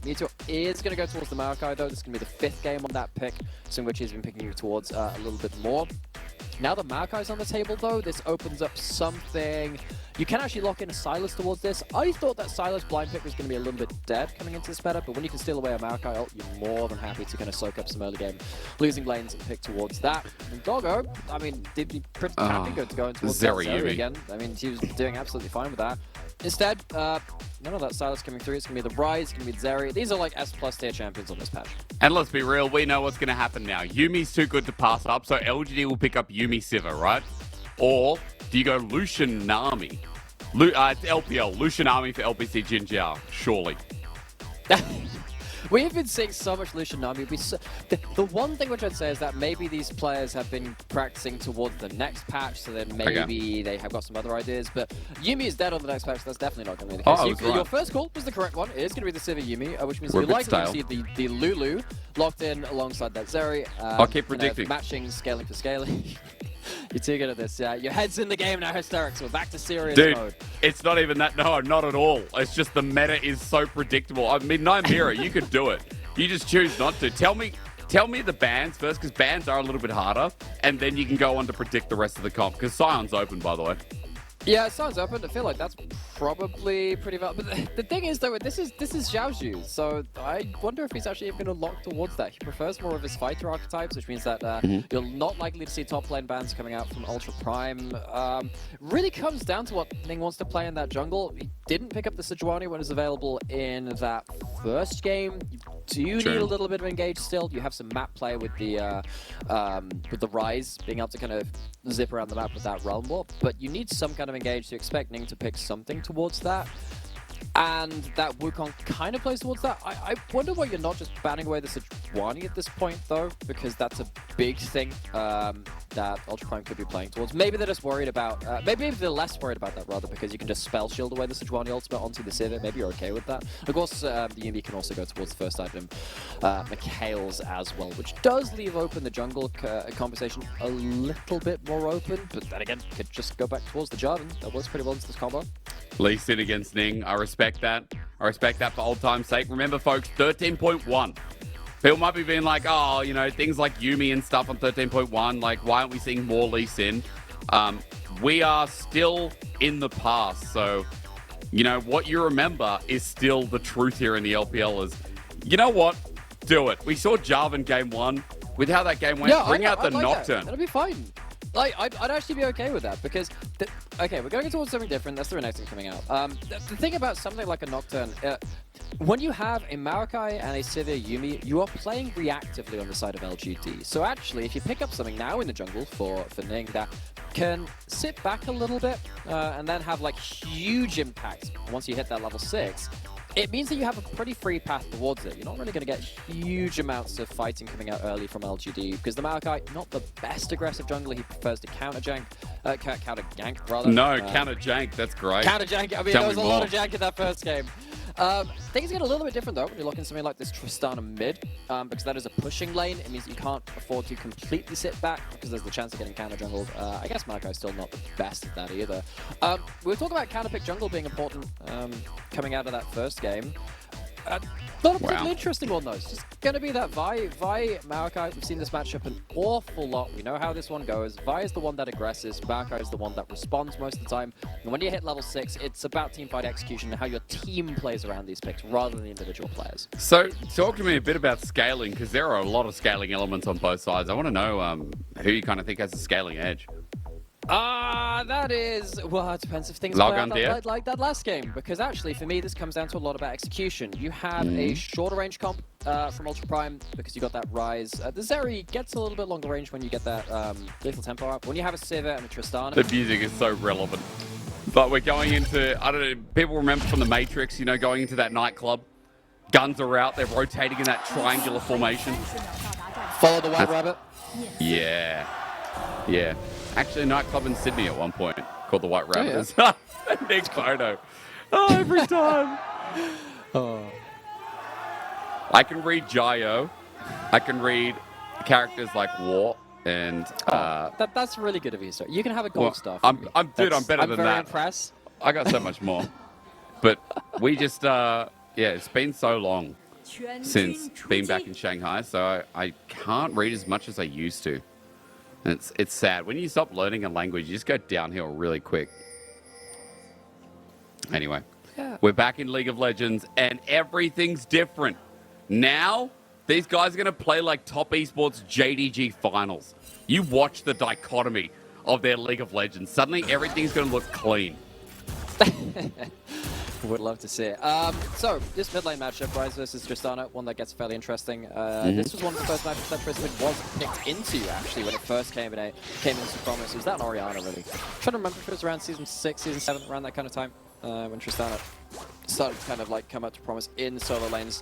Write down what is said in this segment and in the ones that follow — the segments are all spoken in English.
Meteor is going to go towards the Moakai though. This is going to be the 5th game on that pick, so in which he's been picking towards a little bit more. Now the Maokai's on the table though, this opens up something. You can actually lock in a Sylas towards this. I thought that Sylas blind pick was going to be a little bit dead coming into this meta, but when you can steal away a Moakai ult, you're more than happy to kind of soak up some early game losing lanes and pick towards that. And Doggo, I mean, did be pretty happy good to go into Zeri again. I mean, he was doing absolutely fine with that. Instead, none of that Sylas coming through. It's going to be the Ryze, it's going to be Zeri. These are like S+ tier champions on this patch. And let's be real, we know what's going to happen now. Yuumi's too good to pass up, so LGD will pick up Yuumi Sivir, right? Or do you go Lucian Nami? It's LPL. Lucian Nami for LPC JinJiao, surely. We have been seeing so much Lucian Nami. The one thing which I'd say is that maybe these players have been practicing towards the next patch, so then maybe they have got some other ideas. But Yuumi is dead on the next patch, so that's definitely not going to be the case. Your first call was the correct one. It is going to be the Sivir Yuumi, which means you're likely to see the Lulu locked in alongside that Zeri. I'll keep predicting. Matching, scaling for scaling. You're too good at this. Your head's in the game now, Hysterics. We're back to serious mode. It's not even that. No, not at all. It's just the meta is so predictable. I mean, Nymaera, you could do it. You just choose not to. Tell me the bans first, because bans are a little bit harder, and then you can go on to predict the rest of the comp, because Sion's open, by the way. Yeah, Sion's open. I feel like that's probably pretty well. But the thing is, though, this is Xiaoxu, so I wonder if he's actually even going to lock towards that. He prefers more of his fighter archetypes, which means that you're not likely to see top lane bans coming out from Ultra Prime. Really comes down to what Ning wants to play in that jungle. He didn't pick up the Sejuani when it was available in that first game. You do need a little bit of engage still. You have some map play with the Ryze, being able to kind of zip around the map with that realm warp, but you need some kind of engage to expect Ning to pick something towards that. And that Wukong kind of plays towards that. I wonder why you're not just banning away the Sejuani at this point, though, because that's a big thing that Ultra Prime could be playing towards. Maybe they're just worried about... maybe they're less worried about that, rather, because you can just spell shield away the Sejuani ultimate onto the Sivir. Maybe you're okay with that. Of course, the Yuumi can also go towards the first item, Mikhail's as well, which does leave open the jungle conversation a little bit more open, but then again, could just go back towards the Jarvan. That works pretty well into this combo. Lee Sin against Ning. I respect that. I respect that for old time's sake. Remember, folks, 13.1. People might be being like, oh, you know, things like Yuumi and stuff on 13.1. Like, why aren't we seeing more Lee Sin? We are still in the past. So, you know, what you remember is still the truth here in the LPL is, you know what? Do it. We saw Jarvan game 1. With how that game went, bring out the Nocturne. That'll be fine. Like, I'd actually be okay with that, because, okay, we're going towards something different. That's the Renekton coming out. The thing about something like a Nocturne, when you have a Moakai and a Sivir Yuumi, you are playing reactively on the side of LGD. So actually, if you pick up something now in the jungle for Ning that can sit back a little bit and then have like huge impact once you hit that level 6, it means that you have a pretty free path towards it. You're not really going to get huge amounts of fighting coming out early from LGD, because the Moakai, not the best aggressive jungler. He prefers to counter gank, rather. No, counter jank. That's great. Counter jank. I mean, there was a lot of jank in that first game. Things get a little bit different though when you're looking something like this Tristana mid, because that is a pushing lane. It means you can't afford to completely sit back, because there's the chance of getting counter jungled. I guess Moakai's still not the best at that either. We were talking about counter pick jungle being important coming out of that first game. Not a particularly interesting one though. It's just going to be that Vi Moakai. We've seen this matchup an awful lot. We know how this one goes. Vi is the one that aggresses. Moakai is the one that responds most of the time. And when you hit level 6, it's about teamfight execution and how your team plays around these picks rather than the individual players. So talk to me a bit about scaling, because there are a lot of scaling elements on both sides. I want to know who you kind of think has the scaling edge. That is, well, it depends if things play out like that last game, because actually for me this comes down to a lot about execution. You have a shorter range comp from Ultra Prime because you got that Ryze. The Zeri gets a little bit longer range when you get that lethal tempo up. When you have a Sivir and a Tristana, the music is so relevant. But we're going into, I don't know, people remember from the Matrix, you know, going into that nightclub, guns are out, they're rotating in that triangular formation. Follow the white rabbit. Yeah. Actually, a nightclub in Sydney at one point called the White Rabbit. Oh, yeah. Next photo. Oh, every time. I can read JinJiao. I can read characters like War and... that's really good of you, sir. You can have a gold star. I'm better than that. I'm very impressed. I got so much more. But we just... yeah, it's been so long since being back in Shanghai, so I can't read as much as I used to. And it's sad. When you stop learning a language, you just go downhill really quick. Anyway, we're back in League of Legends, and everything's different. Now, these guys are going to play like top esports JDG finals. You watch the dichotomy of their League of Legends. Suddenly, everything's going to look clean. Would love to see it. So, this mid lane matchup, Ryze versus Tristana, one that gets fairly interesting. This was one of the first matches that Brisbane was picked into, actually, when it first came into Promise. It was that Orianna, really. I'm trying to remember if it was around Season 6, Season 7, around that kind of time, when Tristana started to kind of like come up to Promise in solo lanes.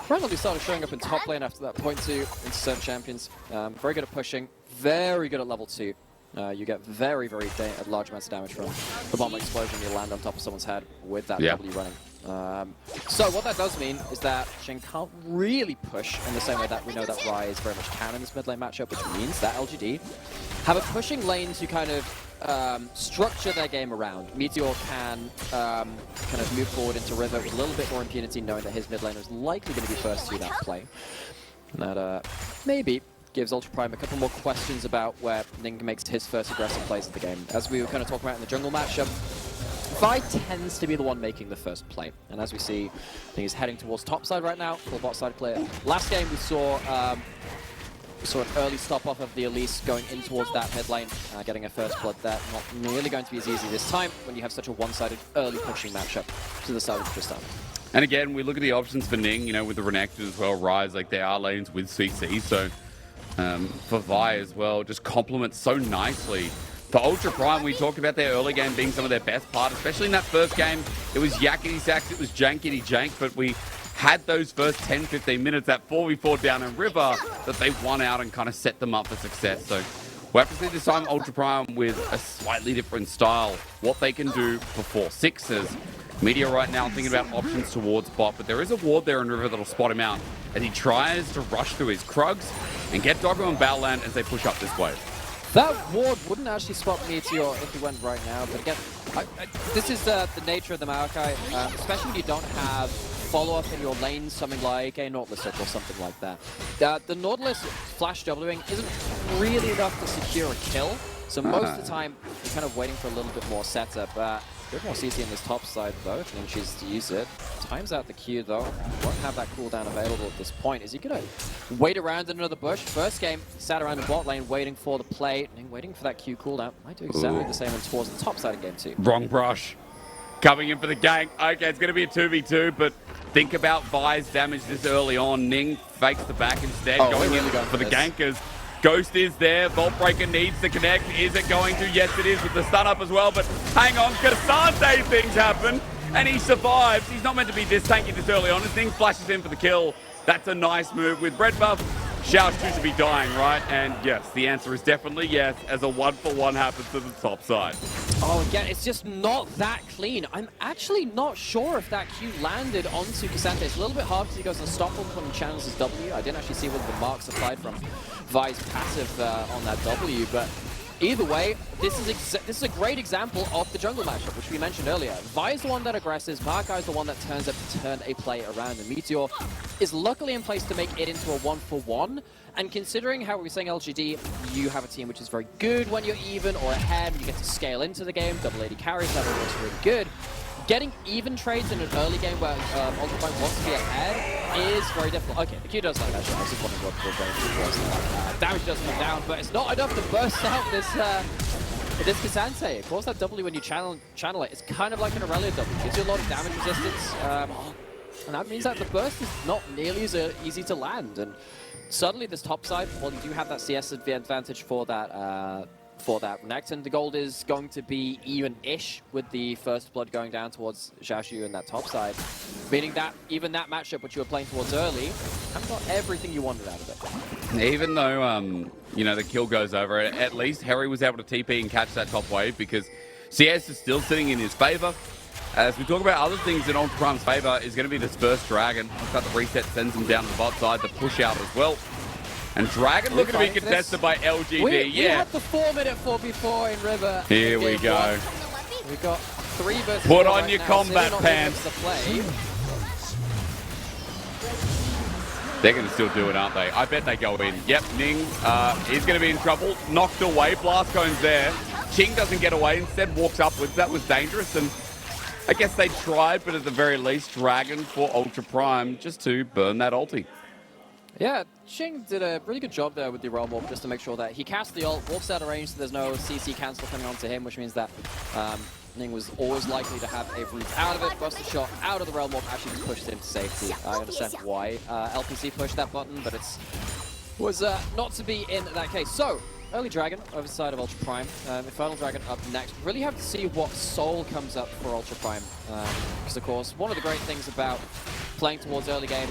Randomly started showing up in top lane after that point 2 into certain champions. Very good at pushing, very good at level 2. You get very, very large amounts of damage from the bomb explosion. You land on top of someone's head with that W running. So what that does mean is that Qing can't really push in the same way that we know that Ryze very much can in this mid lane matchup, which means that LGD have a pushing lane to kind of structure their game around. Meteor can kind of move forward into River with a little bit more impunity, knowing that his mid laner is likely going to be first to that play. And that maybe gives Ultra Prime a couple more questions about where Ning makes his first aggressive plays of the game. As we were kind of talking about in the jungle matchup, Vi tends to be the one making the first play. And as we see, I think he's heading towards top side right now, full bot side clear. Last game we saw an early stop off of the Elise going in towards that mid lane, getting a first blood there. Not nearly going to be as easy this time when you have such a one-sided early pushing matchup to the side of Tristana. And again, we look at the options for Ning, you know, with the Renekton as well, Ryze, like they are lanes with CC, so for Vi as well, just complements so nicely. For Ultra Prime, we talked about their early game being some of their best part, especially in that first game. It was yakety sacks, it was jankety jank, but we had those first 10-15 minutes, that 4v4 down in River, that they won out and kind of set them up for success. So we'll have to see this time Ultra Prime with a slightly different style, what they can do before sixes. Meteor right now thinking about options towards bot, but there is a ward there in River that'll spot him out as he tries to rush through his Krugs and get Doggo and Baolan as they push up this wave. That ward wouldn't actually spot Meteor if he went right now, but again, this is the nature of the Moakai, especially when you don't have follow-up in your lane, something like a Nautilus or something like that. The Nautilus flash Wing isn't really enough to secure a kill, so most of the time you're kind of waiting for a little bit more setup. A bit more CC in this top side though, if Ning chooses to use it. Times out the Q though, won't have that cooldown available at this point. Is he gonna wait around in another bush? First game, sat around the bot lane waiting for the play. Ning waiting for that Q cooldown. Might do exactly the same towards the top side of game 2. Wrong brush. Coming in for the gank. Okay, it's gonna be a 2v2, but think about Vi's damage this early on. Ning fakes the back instead, going in for the gankers. Ghost is there. Vault Breaker needs to connect. Is it going to? Yes, it is with the stun up as well. But hang on, Ksante things happen, and he survives. He's not meant to be this tanky this early on. As Ning flashes in for the kill. That's a nice move with Red Buff. Xiaoxu should be dying, right? And yes, the answer is definitely yes, as a 1-for-1 happens to the top side. Oh, again, it's just not that clean. I'm actually not sure if that Q landed onto Ksante. It's a little bit hard because he goes to stop him when he channels his W. I didn't actually see whether the marks applied from Vi's passive on that W, but either way, this is a great example of the jungle matchup, which we mentioned earlier. Vi is the one that aggresses, Moakai is the one that turns up to turn a play around, and Meteor is luckily in place to make it into a 1-for-1. And considering how we were saying LGD, you have a team which is very good when you're even or ahead, you get to scale into the game, double AD carries, that looks really good. Getting even trades in an early game where Ultra Prime wants to be ahead is very difficult. Okay, the Q does like that shot. I was just wondering what the was. Damage does come down, but it's not enough to burst out this Ksante. Of course, that W when you channel it, it's kind of like an Aurelia W. It gives you a lot of damage resistance, and that means that the burst is not nearly as easy to land. And suddenly, this top side, well, you do have that CS advantage for that. Renekton. The gold is going to be even-ish with the first blood going down towards Xiaoxu and that top side, meaning that even that matchup which you were playing towards early, haven't got everything you wanted out of it. Even though, you know, the kill goes over, at least Hery was able to TP and catch that top wave because CS is still sitting in his favor. As we talk about other things in Ultra Prime's favor is going to be this first Dragon. Got the reset, sends him down to the bot side, the push out as well. And Dragon looking to be contested by LGD. We had the 4-minute 4v4 in River. Here we go. We got 3 versus 4 Put on your combat pants. They're going to still do it, aren't they? I bet they go in. Yep, Ning is going to be in trouble. Knocked away. Blast cone's there. Qing doesn't get away. Instead walks upwards. That was dangerous. And I guess they tried, but at the very least, Dragon for Ultra Prime just to burn that ulti. Yeah, Qing did a really good job there with the Realm Warp just to make sure that he cast the ult, walks out of range so there's no CC cancel coming onto him, which means that Ning was always likely to have a route out of it, bust a shot out of the Realm Warp, actually just pushed him to safety. I understand why LPC pushed that button, but it was not to be in that case. So, early Dragon over the side of Ultra Prime. Infernal Dragon up next. Really have to see what soul comes up for Ultra Prime. Because, of course, one of the great things about playing towards early game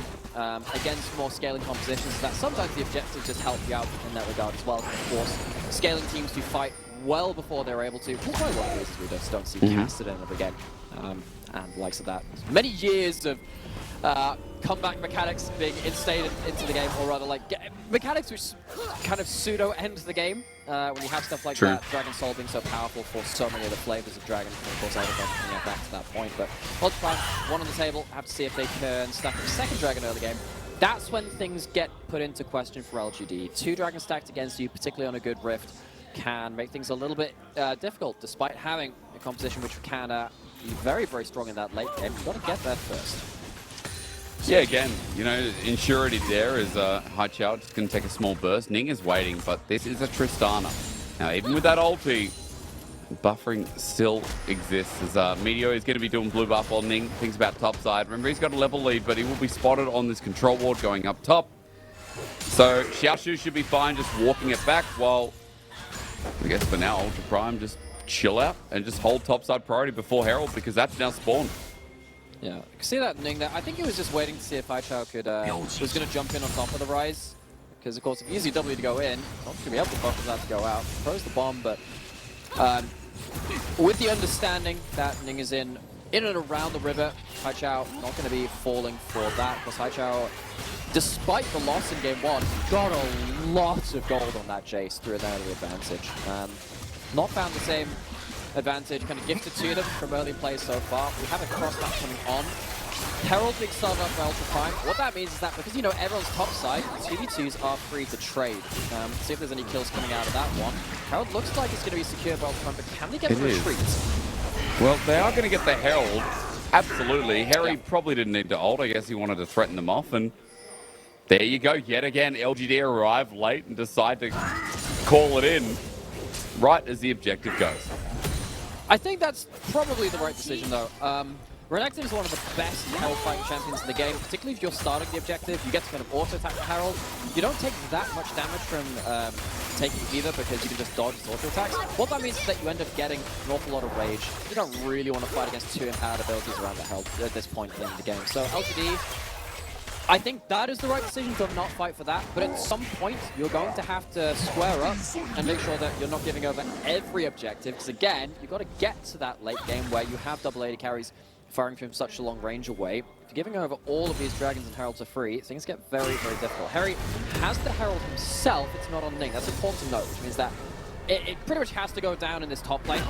against more scaling compositions is that sometimes the objectives just help you out in that regard as well. Of course, scaling teams do fight well before they're able to. That's probably one of the reasons we just don't see casted in every game. And the likes of that. Many years of comeback mechanics being instated into the game, or rather like mechanics which kind of pseudo-end the game when you have stuff like that. Dragon Soul being so powerful for so many of the flavors of Dragon, and of course I don't get back to that point. But Ultra Prime, one on the table, have to see if they can stack a second Dragon early game. That's when things get put into question for LGD. 2 Dragons stacked against you, particularly on a good Rift, can make things a little bit difficult, despite having a composition which can be very, very strong in that late game. You've got to get there first. Yeah, again, you know, insurity there is Haichao just going to take a small burst. Ning is waiting, but this is a Tristana. Now, even with that ulti, buffering still exists as Meteor is going to be doing blue buff while Ning thinks about top side. Remember, he's got a level lead, but he will be spotted on this control ward going up top. So, Xiaoxu should be fine just walking it back while, I guess for now, Ultra Prime just chill out and just hold top side priority before Herald because that's now spawned. Yeah, you can see that Ning there. I think he was just waiting to see if Haichao could, was going to jump in on top of the Ryze. Because, of course, if you use your W to go in, not going to be able to buffer that to go out. Throws the bomb, but with the understanding that Ning is in and around the river, Haichao not going to be falling for that. Because Haichao, despite the loss in game 1, got a lot of gold on that Jace through an early advantage. Not found the same advantage kind of gifted to them from early play so far. We have a cross match coming on. Herald being started up for Ultra Prime. What that means is that because, you know, everyone's top side, 2v2s are free to trade. See if there's any kills coming out of that one. Herald looks like it's going to be secure by Ultra Prime, but can they get the retreat? Well, they are going to get the Herald. Absolutely. Hery probably didn't need to ult. I guess he wanted to threaten them off. And there you go. Yet again, LGD arrive late and decide to call it in right as the objective goes. I think that's probably the right decision, though. Renekton is one of the best Herald fighting champions in the game, particularly if you're starting the objective. You get to kind of auto-attack the Herald. You don't take that much damage from taking either because you can just dodge his auto-attacks. What that means is that you end up getting an awful lot of rage. You don't really want to fight against 2 empowered abilities around the Herald at this point in the game. So LGD, I think that is the right decision to not fight for that, but at some point you're going to have to square up and make sure that you're not giving over every objective, because again, you've got to get to that late game where you have double AD carries firing from such a long range away. If you're giving over all of these Dragons and Heralds are free, things get very, very difficult. Hery has the Herald himself, it's not on Ning. That's important to note, which means that it pretty much has to go down in this top lane.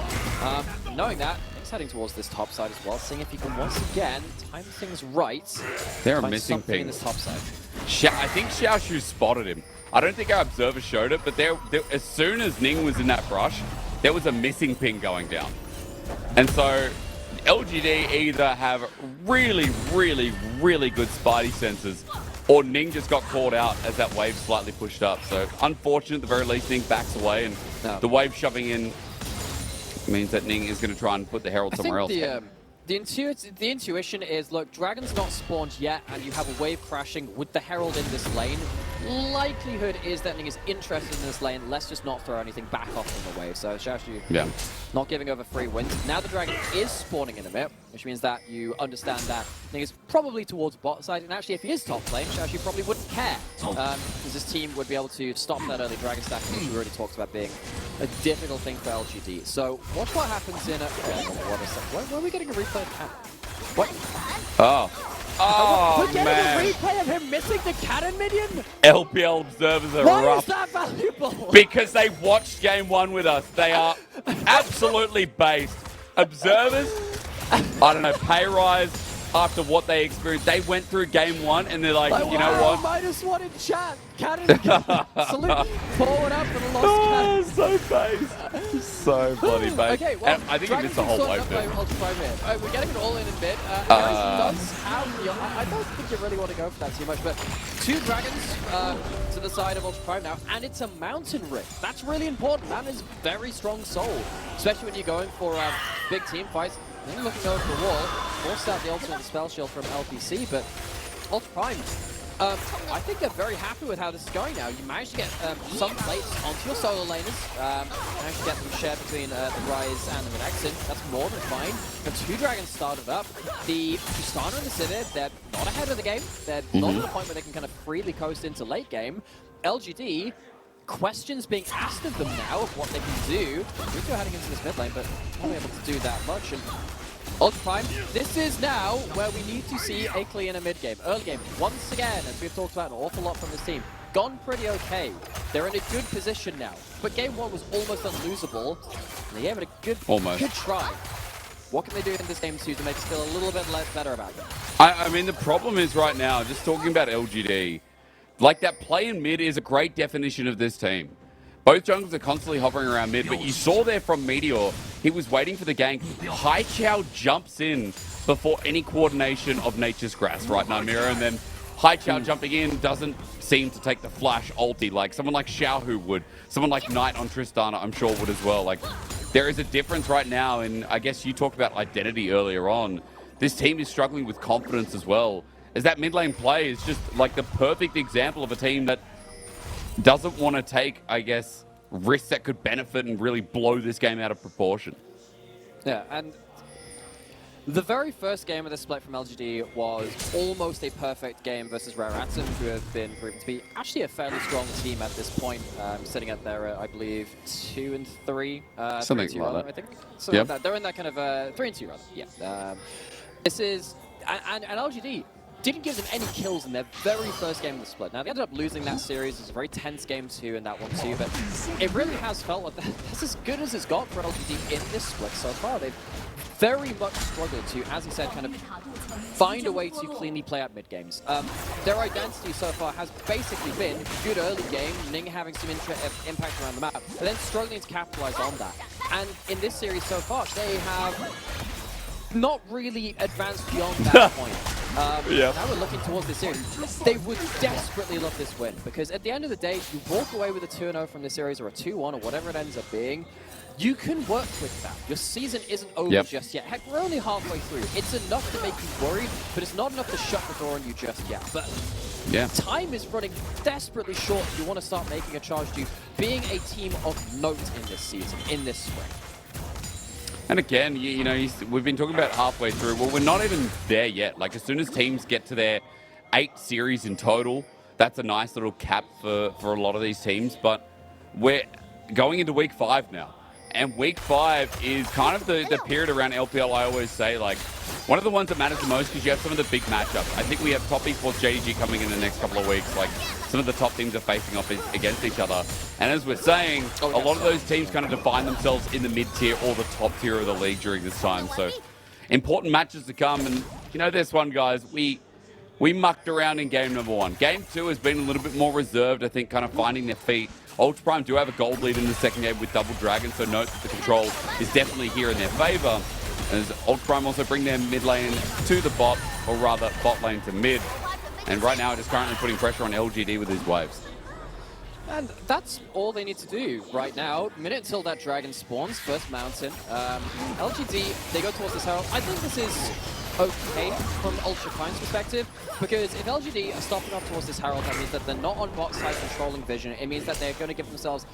Knowing that, Ning's heading towards this top side as well, seeing if he can once again time things right. They're missing ping in this top side. I think Xiaoxu spotted him. I don't think our observer showed it, but as soon as Ning was in that brush, there was a missing ping going down. And so LGD either have really, really, really good Spidey senses, or Ning just got caught out as that wave slightly pushed up. So unfortunate, at the very least, Ning backs away, and the wave shoving in means that Ning is going to try and put the Herald somewhere else. The intuition is, look, Dragon's not spawned yet, and you have a wave crashing with the Herald in this lane. Likelihood is that Ning is interested in this lane. Let's just not throw anything back off from the wave. So Xiaoxu not giving over free wins. Now the Dragon is spawning in a bit, which means that you understand that Ning is probably towards bot side. And actually, if he is top lane, Xiaoxu probably wouldn't care, because his team would be able to stop that early Dragon stack, which we already talked about being a difficult thing for LGD. So watch what happens in a... Why are we getting a replay of that? What? Oh, we're getting man. a replay of him missing the cannon minion? LPL observers are Why rough. is that valuable? Because they watched game 1 with us. They are absolutely based. Observers, I don't know, pay rise, after what they experienced. They went through game one and they're like, you know what? -1 in chat. Cannon salute forward up for the lost cannon. So base. So bloody base. Okay, well, I think he missed the whole wave there. We're getting it all in mid. Hery does have the... I don't think you really want to go for that too much, but 2 dragons to the side of Ultra Prime now, and it's a mountain rift. That's really important. That is very strong soul, especially when you're going for big team fights. Then looking over the wall, forced out the ultimate spell shield from LPC, but Ultra Prime, I think they're very happy with how this is going now. You managed to get some plates onto your solo laners, managed to get them shared between the Ryze and the Renekton. That's more than fine. The 2 dragons started up. The Tristana and the Sivir, they're not ahead of the game. They're not at the point where they can kind of freely coast into late game. LGD, questions being asked of them now of what they can do. We're still heading into this mid lane, but not able to do that much. And Ultra Prime, this is now where we need to see a clean mid game. Early game, once again, as we've talked about an awful lot from this team, gone pretty okay. They're in a good position now, but game 1 was almost unlosable. They gave it a good try. What can they do in this game 2 to make us feel a little bit better about it? I mean, the problem is right now, just talking about LGD, like that play in mid is a great definition of this team. Both junglers are constantly hovering around mid, but you saw there from Meteor, he was waiting for the gank. Haichao jumps in before any coordination of Nature's Grass, right, Nymaera? And then Haichao jumping in doesn't seem to take the flash ulti like someone like Xiaoxu would. Someone like Knight on Tristana, I'm sure, would as well. Like, there is a difference right now, and I guess you talked about identity earlier on. This team is struggling with confidence as well, as that mid lane play is just like the perfect example of a team that doesn't want to take, I guess, risks that could benefit and really blow this game out of proportion. Yeah, and the very first game of this split from LGD was almost a perfect game versus Renekton, who have been proven to be actually a fairly strong team at this point, sitting at their, I believe, 2 and 3. Something 3 like rather, that. I think. Something like that. They're in that kind of 3 and 2 rather. Yeah. This is and LGD didn't give them any kills in their very first game of the split. Now, they ended up losing that series. It was a very tense game 2 in that one too, but it really has felt like that's as good as it's got for LGD in this split so far. They've very much struggled to, as you said, kind of find a way to cleanly play out mid games. Their identity so far has basically been good early game, Ning having some impact around the map, but then struggling to capitalize on that. And in this series so far, they have not really advanced beyond that point. Now we're looking towards this series. They would desperately love this win, because at the end of the day, you walk away with a 2-0 from this series, or a 2-1, or whatever it ends up being, you can work with that. Your season isn't over just yet. Heck, we're only halfway through. It's enough to make you worried, but it's not enough to shut the door on you just yet. But time is running desperately short if you want to start making a charge to being a team of note in this season, in this spring. And again, you know, we've been talking about halfway through. Well, we're not even there yet. Like, as soon as teams get to their 8 series in total, that's a nice little cap for a lot of these teams. But we're going into week 5 now. And week 5 is kind of the period around LPL, I always say, like, one of the ones that matters the most because you have some of the big matchups. I think we have top esports JDG coming in the next couple of weeks. Like, some of the top teams are facing off against each other. And as we're saying, a lot of those teams kind of define themselves in the mid-tier or the top tier of the league during this time. So, important matches to come. And, you know, this one, guys, we mucked around in game number 1. Game 2 has been a little bit more reserved, I think, kind of finding their feet. Ultra Prime do have a gold lead in the second game with Double Dragon, so note that the control is definitely here in their favor. As Ultra Prime also bring their mid lane to the bot, or rather bot lane to mid. And right now it is currently putting pressure on LGD with his waves. And that's all they need to do right now. Minute till that dragon spawns, first mountain. LGD, they go towards this herald. I think this is okay from Ultra Prime's perspective, because if LGD are stopping up towards this herald, that means that they're not on bot side controlling vision. It means that they're going to give themselves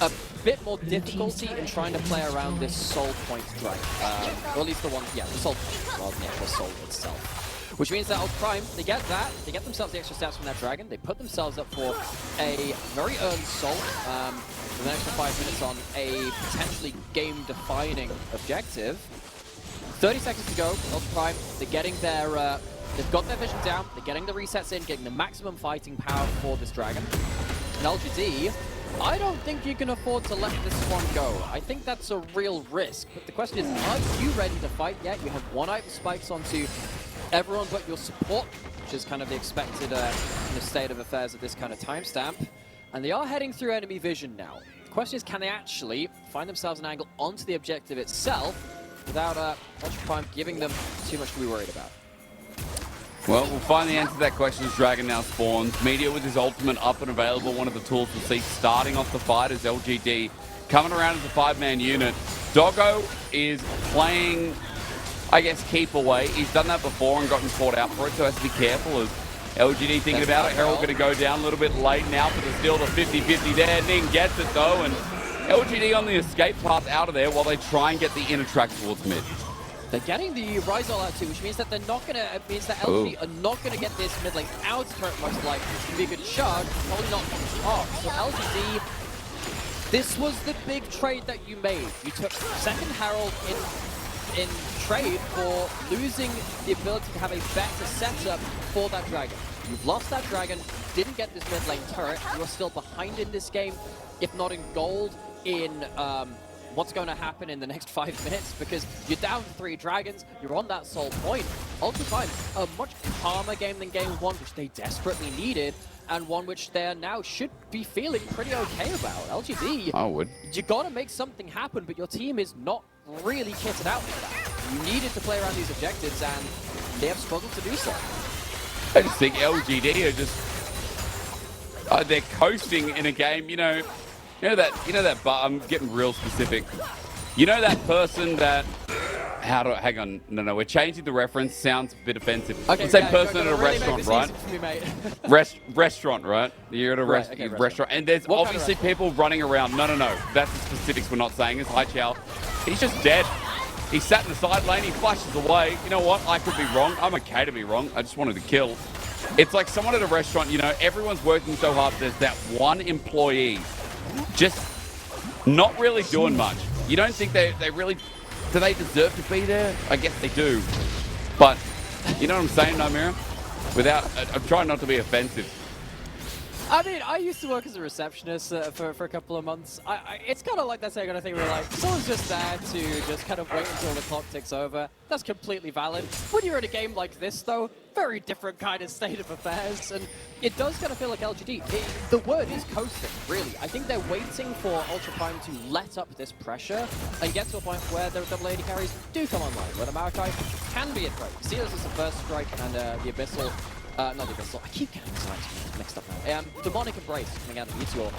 a bit more difficulty in trying to play around this soul point dragon. Or at least the one, the soul point rather than the actual soul itself. Which means that Ultra Prime, they get that, they get themselves the extra stats from that dragon, they put themselves up for a very early soul for the next 5 minutes on a potentially game-defining objective. 30 seconds to go, Ultra Prime, they're getting their, they've got their vision down, they're getting the resets in, getting the maximum fighting power for this dragon. And LGD, I don't think you can afford to let this one go. I think that's a real risk, but the question is, are you ready to fight yet? You have 1 item spikes onto everyone but your support, which is kind of the expected state of affairs at this kind of timestamp. And they are heading through enemy vision now. The question is, can they actually find themselves an angle onto the objective itself without Ultra Prime giving them too much to be worried about? Well, we'll find the answer to that question as Dragon now spawns. Meteor with his ultimate up and available, one of the tools we'll see starting off the fight as LGD coming around as a 5-man unit. Doggo is playing, I guess, keep away. He's done that before and gotten caught out for it, so has to be careful as LGD thinking about it. Herald going to go down a little bit late now for the steal to 50-50 there. Ning gets it though, and LGD on the escape path out of there while they try and get the inner track towards mid. They're getting the Ryze all out too, which means that they're not gonna. It means that LGD are not gonna get this mid lane out turret most likely. It's gonna be a good chug, probably not off. So LGD, this was the big trade that you made. You took second Herald in trade for losing the ability to have a better setup for that dragon. You've lost that dragon, didn't get this mid lane turret. You are still behind in this game, if not in gold, in what's going to happen in the next 5 minutes, because you're down to 3 dragons, you're on that sole point. Ultra Prime, a much calmer game than game 1, which they desperately needed, and one which they now should be feeling pretty okay about. LGD, I would. You got to make something happen, but your team is not really kitted out for that. You needed to play around these objectives, and they have struggled to do so. I just think LGD are just they're coasting in a game. You know that. But I'm getting real specific. You know that person that. Hang on. No, we're changing the reference. Sounds a bit offensive. Okay, Let's say person at a restaurant, right? Restaurant, right? You're at a restaurant, and there's what obviously people running around. No. That's the specifics we're not saying. It's Haichao. He's just dead. He sat in the side lane. He flashes away. You know what? I could be wrong. I'm okay to be wrong. I just wanted to kill. It's like someone at a restaurant. You know, everyone's working so hard. There's that one employee just not really doing much. You don't think they really. Do they deserve to be there? I guess they do. But, you know what I'm saying, Nymaera? I'm trying not to be offensive. I mean, I used to work as a receptionist for a couple of months. It's kind of like that same kind of thing where, like, someone's just there to just kind of wait until the clock ticks over. That's completely valid. When you're in a game like this, though, very different kind of state of affairs. And it does kind of feel like LGD. The word is coasting, really. I think they're waiting for Ultra Prime to let up this pressure and get to a point where the double AD carries do come online, where the Moakai can be a threat. You see this as the first strike and the Abyssal. Not the Abyssal. I keep getting sides mixed up now. Demonic Embrace coming out of Meteor.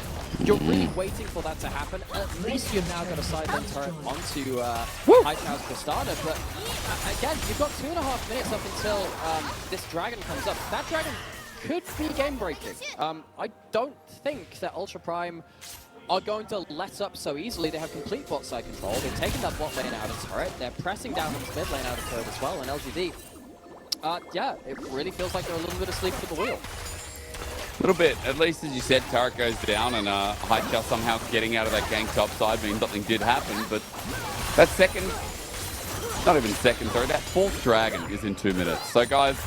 You're really waiting for that to happen. At least you've now got a side lane turret onto Haichao's Tristana. But again, you've got 2.5 minutes up until this dragon comes up. That dragon could be game-breaking. I don't think that Ultra Prime are going to let up so easily. They have complete bot side control. They've taken that bot lane out of turret. They're pressing down this mid lane out of turret as well. And LGD, yeah, it really feels like they're a little bit asleep at the wheel. A little bit. At least, as you said, turret goes down, and Haichao somehow getting out of that gang top side means something did happen. But that second, not even second, sorry, that 4th dragon is in 2 minutes. So, guys,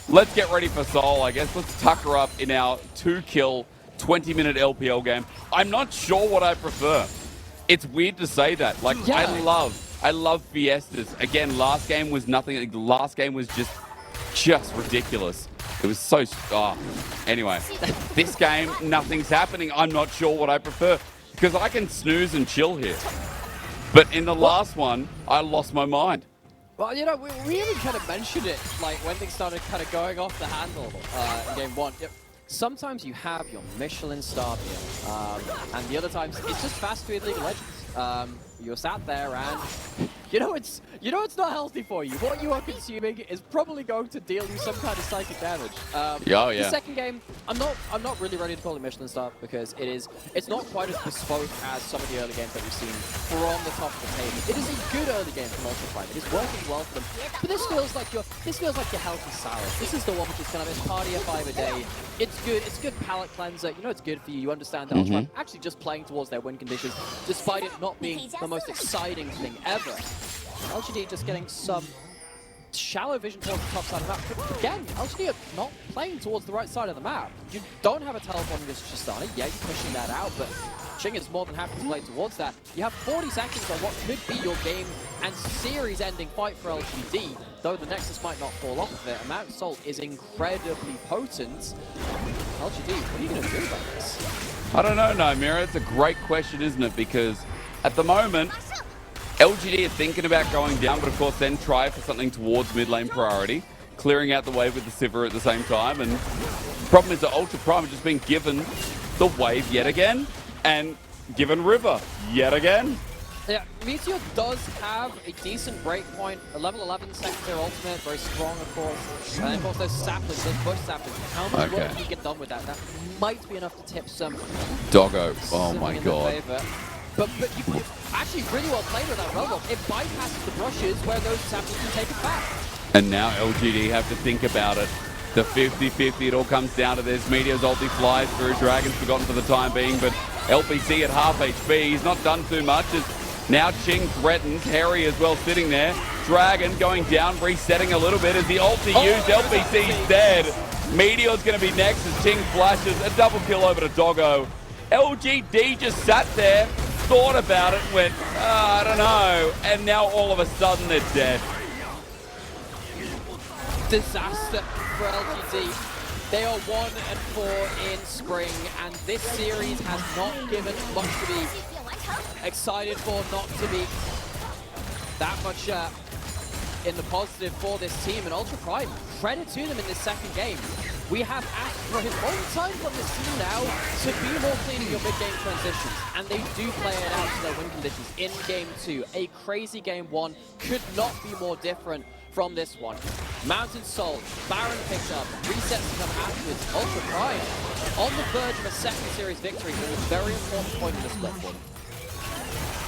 let's get ready for Seoul, I guess. Let's tucker up in our 2-kill, 20-minute LPL game. I'm not sure what I prefer. It's weird to say that. Like, yeah. I love Fiestas. Again, last game was nothing. The last game was just ridiculous. It was so... Anyway, this game, nothing's happening. I'm not sure what I prefer. Because I can snooze and chill here. But in the last one, I lost my mind. Well, you know, we even kind of mentioned it, like, when things started kind of going off the handle in game 1. Sometimes you have your Michelin star meal, and the other times it's just fast food League of Legends. You're sat there and you know it's not healthy for you. What you are consuming is probably going to deal you some kind of psychic damage. Yeah. The second game, I'm not really ready to call it Michelin star because it's not quite as bespoke as some of the early games that we've seen from the top of the table. It is a good early game from Ultra Prime. It is working well for them. But this feels like your healthy salad. This is the one which is kind of this party of 5 a day. It's good. It's a good palate cleanser. You know it's good for you. You understand that Ultra Prime actually just playing towards their win conditions, despite it not being the most exciting thing ever. LGD just getting some shallow vision towards the top side of the map. But again, LGD are not playing towards the right side of the map. You don't have a teleport against Tristana. Yeah, you're pushing that out, but Qing is more than happy to play towards that. You have 40 seconds on what could be your game and series ending fight for LGD, though the Nexus might not fall off of it. Amount of Salt is incredibly potent. LGD, what are you going to do about this? I don't know, Nymaera. It's a great question, isn't it? Because at the moment, LGD are thinking about going down, but of course then try for something towards mid lane priority, clearing out the wave with the Sivir at the same time. And the problem is that Ultra Prime has just been given the wave yet again, and given River yet again. Yeah, Meteor does have a decent breakpoint, a level 11 secondary ultimate, very strong of course. And of course those saplings, those bush saplings, how much work can you get done with that? That might be enough to tip some Doggo, oh my god. But you actually really well played with that robot. It bypasses the brushes where those saplings can take it back. And now LGD have to think about it. The 50-50, it all comes down to this. Meteor's ulti flies through, Dragon's forgotten for the time being, but LPC at half HP, he's not done too much. As now Qing threatens, Hery as well sitting there. Dragon going down, resetting a little bit as the ulti used, LPC's dead. Meteor's going to be next as Qing flashes, a double kill over to Doggo. LGD just sat there, thought about it, and went, I don't know, and now all of a sudden they're dead. Disaster for LGD. They are 1-4 in spring, and this series has not given much to be excited for, not to be that much in the positive for this team. And Ultra Prime, credit to them in this second game. We have asked for his whole time from this team now to be more clean in your mid-game transitions, and they do play it out to their win conditions in Game 2. A crazy Game 1 could not be more different from this one. Mountain Soul, Baron picked up, resets to come afterwards. Ultra Prime on the verge of a second series victory at a very important point in the split for them.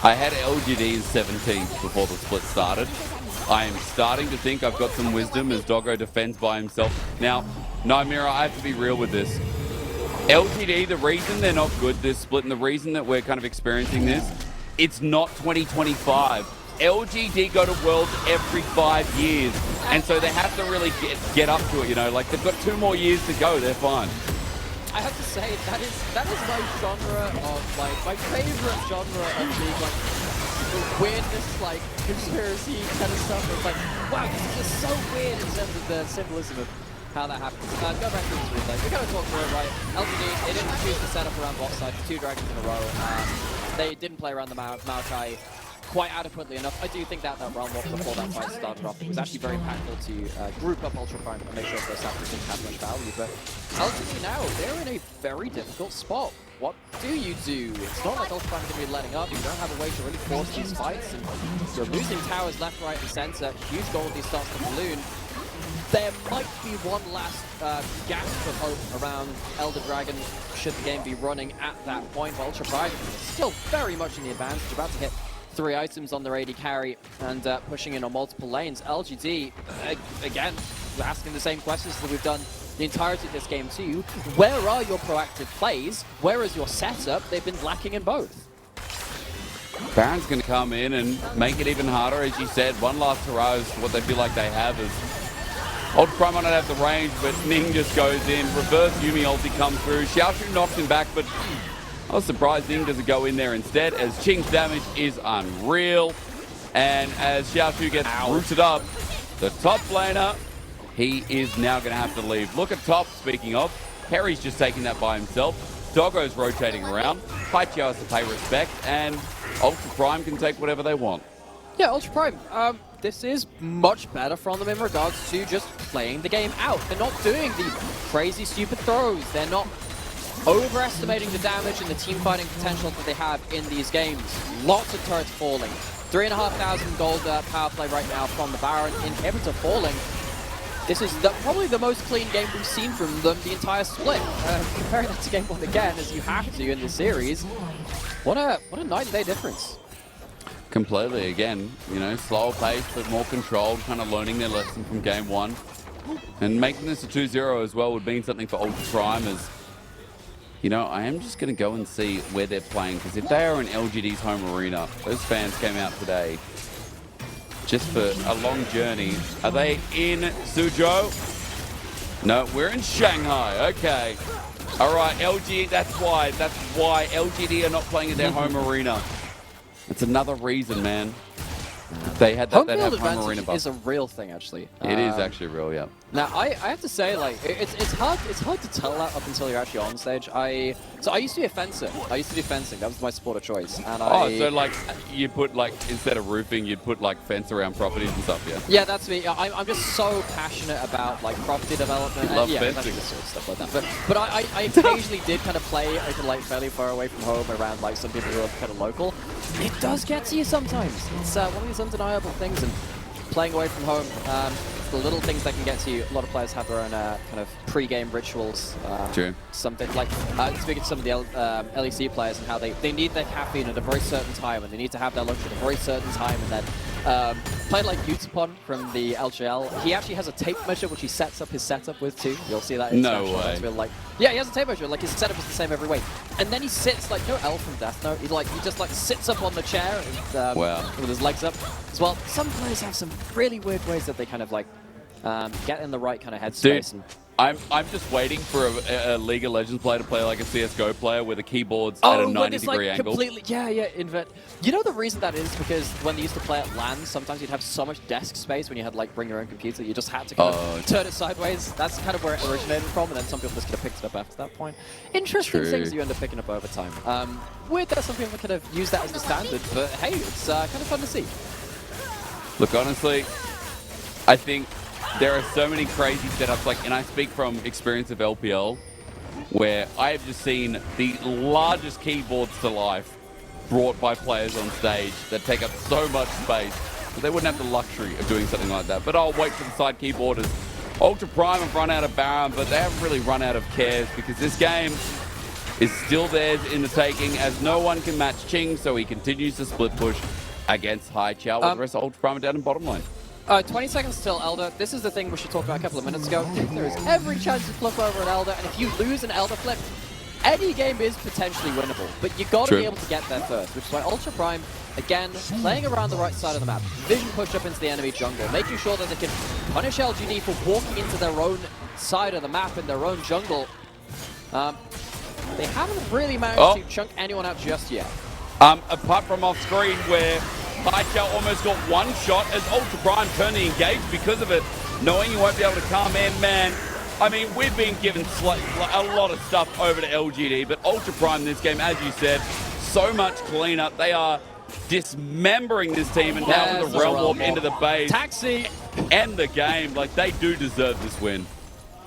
I had LGD in 17th before the split started. I am starting to think I've got some wisdom as Doggo defends by himself. Now, Nymaera, I have to be real with this. LGD, the reason they're not good this split and the reason that we're kind of experiencing this, it's not 2025. LGD go to Worlds every 5 years, and so they have to really get up to it, you know, like they've got 2 more years to go, they're fine. I have to say, that is my genre of, like, my favorite genre of League, like, the weirdness, like, conspiracy kind of stuff. It's like, wow, this is just so weird in terms of the symbolism of how that happens. Go back to this replay. We're going to talk through it, right? LGD, they didn't choose to set up around bot side for 2 dragons in a row. They didn't play around the Moakai quite adequately enough. I do think that round walk before that fight started off, it was actually very impactful to group up Ultra Prime and make sure that Sappers didn't have much value. But LGD now, they're in a very difficult spot. What do you do? It's not like Ultra Prime is going to be letting up. You don't have a way to really force these fights. And you're losing towers left, right, and center. Huge Goldie starts to balloon. There might be one last gasp of hope around Elder Dragon should the game be running at that point. But Ultra Prime still very much in the advantage. About to hit 3 items on their AD carry and pushing in on multiple lanes. LGD, again, we're asking the same questions that we've done the entirety of this game too. Where are your proactive plays? Where is your setup? They've been lacking in both. Baron's going to come in and make it even harder, as you said. One last hurrah is what they feel like they have is Ultra Prime might not have the range, but Ning just goes in. Reverse Yuumi ulti comes through. Xiaoxu knocks him back, but I was surprised Ning doesn't go in there instead, as Qing's damage is unreal. And as Xiaoxu gets rooted up, the top laner, he is now going to have to leave. Look at top, speaking of. Hery's just taking that by himself. Doggo's rotating around. Haichao has to pay respect, and Ultra Prime can take whatever they want. Yeah, Ultra Prime, this is much better from them in regards to just playing the game out. They're not doing the crazy, stupid throws. They're not overestimating the damage and the team fighting potential that they have in these games. Lots of turrets falling. 3,500 gold power play right now from the Baron. Inhibitor falling. This is probably the most clean game we've seen from them the entire split. Comparing that to Game 1 again, as you have to in the series. What a night and day difference. Completely, again, you know, slower pace, but more controlled, kind of learning their lesson from Game 1. And making this a 2-0 as well would mean something for Ultra Prime as, you know, I am just going to go and see where they're playing, because if they are in LGD's home arena, those fans came out today just for a long journey. Are they in Suzhou? No, we're in Shanghai. Okay. All right, LG, that's why LGD are not playing in their home arena. That's another reason, man. They had Home that field home arena advantage buff. is a real thing, actually. It is actually real, yeah. Now, I have to say, like, it's hard to tell that up until you're actually on stage. So I used to be a fencer. I used to do fencing. That was my sport of choice. And So like you put like instead of roofing, you'd put like fence around properties and stuff, yeah. Yeah, that's me. I'm just so passionate about like property development. Love yeah, fencing. this sort of stuff like that. But I occasionally did kind of play like fairly far away from home around like some people who are kind of local. It does get to you sometimes. It's one of these undeniable things, and playing away from home, it's the little things that can get to you. A lot of players have their own kind of pre-game rituals. True. Something like speaking to some of the LEC players and how they need their caffeine at a very certain time, and they need to have their lunch at a very certain time, and then playing like Utapon from the LGL, he actually has a tape measure which he sets up his setup with too. You'll see that in No Snapshot. way. Like, yeah, he has a tape measure. Like his setup is the same every way, and then he sits like L from Death Note. He just like sits up on the chair and, wow. with his legs up as well. Some players have some really weird ways that they kind of like get in the right kind of headspace. Dude, I'm just waiting for a League of Legends player to play like a CSGO player where the keyboard's at a 90-degree angle. Completely, yeah, invert. You know the reason that is because when they used to play at LAN, sometimes you'd have so much desk space when you had like bring your own computer, you just had to kind of turn it sideways. That's kind of where it originated from, and then some people just could have picked it up after that point. Interesting things you end up picking up over time. Weird that some people kind of use that as the standard, but hey, it's kind of fun to see. Look, honestly, I think there are so many crazy setups, like, and I speak from experience of LPL, where I have just seen the largest keyboards to life brought by players on stage that take up so much space that they wouldn't have the luxury of doing something like that. But I'll wait for the side keyboarders. Ultra Prime have run out of Baron, but they haven't really run out of cares because this game is still theirs in the taking, as no one can match Qing, so he continues to split push against Haichao with the rest of Ultra Prime down in bottom lane. 20 seconds till Elder. This is the thing we should talk about a couple of minutes ago. There is every chance to flip over an Elder, and if you lose an Elder flip, any game is potentially winnable. But you got to be able to get there first, which is why Ultra Prime, again, playing around the right side of the map, vision push up into the enemy jungle, making sure that they can punish LGD for walking into their own side of the map in their own jungle. They haven't really managed to chunk anyone out just yet. Apart from off screen where Haichao almost got one shot as Ultra Prime turned the engage because of it, knowing he won't be able to come in, man. I mean, we've been given a lot of stuff over to LGD, but Ultra Prime in this game, as you said, so much cleanup. They are dismembering this team, and now with the Realm Warp into the base. Taxi! End the game. Like, they do deserve this win.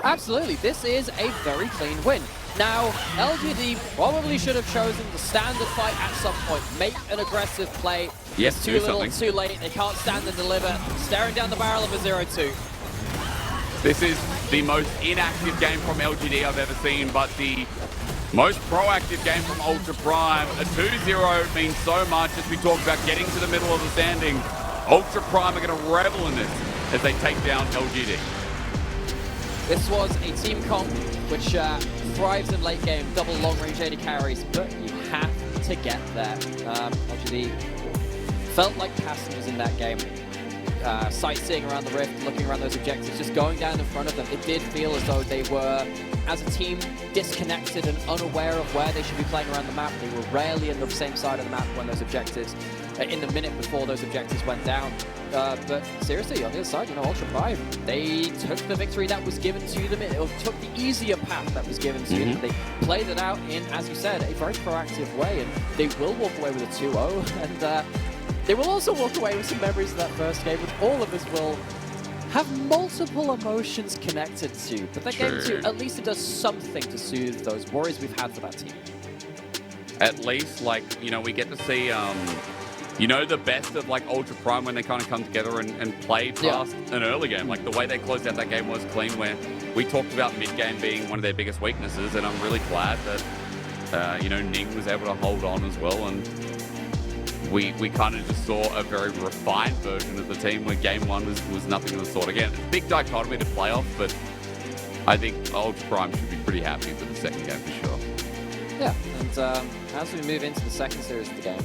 Absolutely. This is a very clean win. Now, LGD probably should have chosen the standard fight at some point. Make an aggressive play. Yes, it's too little, too late. They can't stand and deliver. Staring down the barrel of a 0-2. This is the most inactive game from LGD I've ever seen, but the most proactive game from Ultra Prime. A 2-0 means so much as we talk about getting to the middle of the standing. Ultra Prime are going to revel in this as they take down LGD. This was a team comp which thrives in late game, double long-range AD carries, but you have to get there. LGD felt like passengers in that game. Sightseeing around the rift, looking around those objectives, just going down in front of them. It did feel as though they were, as a team, disconnected and unaware of where they should be playing around the map. They were rarely in the same side of the map when those objectives, in the minute before those objectives went down. But seriously, on the other side, you know, Ultra Prime, they took the victory that was given to them. It took the easier path that was given to them. They played it out in, as you said, a very proactive way, and they will walk away with a 2-0. And they will also walk away with some memories of that first game, which all of us will have multiple emotions connected to. But that game too, at least it does something to soothe those worries we've had for that team. At least, like, you know, we get to see, you know, the best of, like, Ultra Prime when they kind of come together and play past an early game. Like, the way they closed out that game was clean, where we talked about mid-game being one of their biggest weaknesses, and I'm really glad that, you know, Ning was able to hold on as well, and we kind of just saw a very refined version of the team where game one was nothing of the sort. Again, big dichotomy to playoff, but I think Ultra Prime should be pretty happy with the second game for sure. Yeah, and as we move into the second series of the game,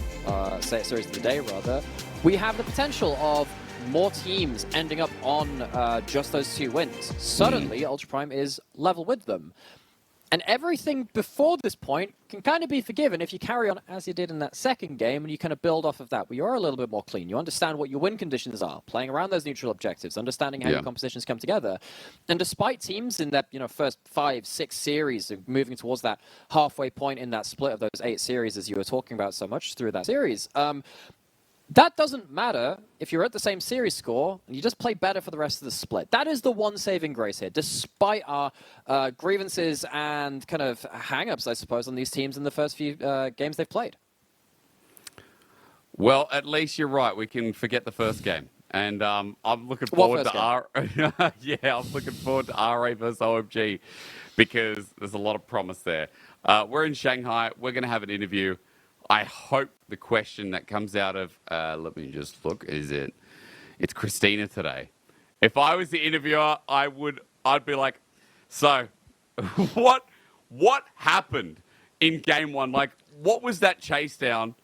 series of the day rather, we have the potential of more teams ending up on just those 2 wins. Suddenly, Ultra Prime is level with them. And everything before this point can kind of be forgiven if you carry on as you did in that second game and you kind of build off of that, where you're a little bit more clean. You understand what your win conditions are, playing around those neutral objectives, understanding how your compositions come together. And despite teams in that, first 5-6 series moving towards that halfway point in that split of those 8 series, as you were talking about so much through that series, that doesn't matter if you're at the same series score and you just play better for the rest of the split. That is the one saving grace here, despite our grievances and kind of hang-ups, I suppose, on these teams in the first few games they've played. Well, at least you're right. We can forget the first game. And I'm looking forward to I'm looking forward to RA versus OMG because there's a lot of promise there. We're in Shanghai. We're going to have an interview. I hope the question that comes out of, let me just look, it's Christina today. If I was the interviewer, I'd be like, so what happened in game 1? Like, what was that chase down?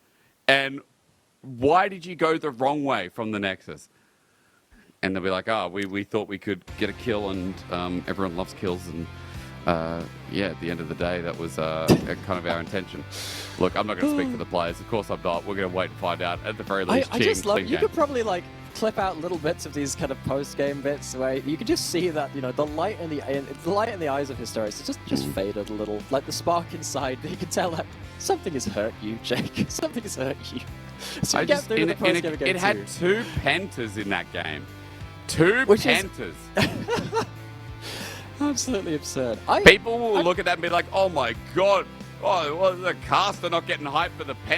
And why did you go the wrong way from the Nexus? And they'll be like, oh, we thought we could get a kill and everyone loves kills and at the end of the day, that was kind of our intention. Look, I'm not going to speak for the players. Of course I'm not. We're going to wait and find out. At the very least, I just love, you could probably clip out little bits of these kind of post-game bits where you could just see that, the light in the eyes of Hysterics just faded a little. Like the spark inside, you could tell that something has hurt you, Jake. Something has hurt you. So you get through the post-game game. It had 2 pentas in that game. 2 pentas. Absolutely absurd. People will look at that and be like, oh my god, well, the caster not getting hyped for the pen.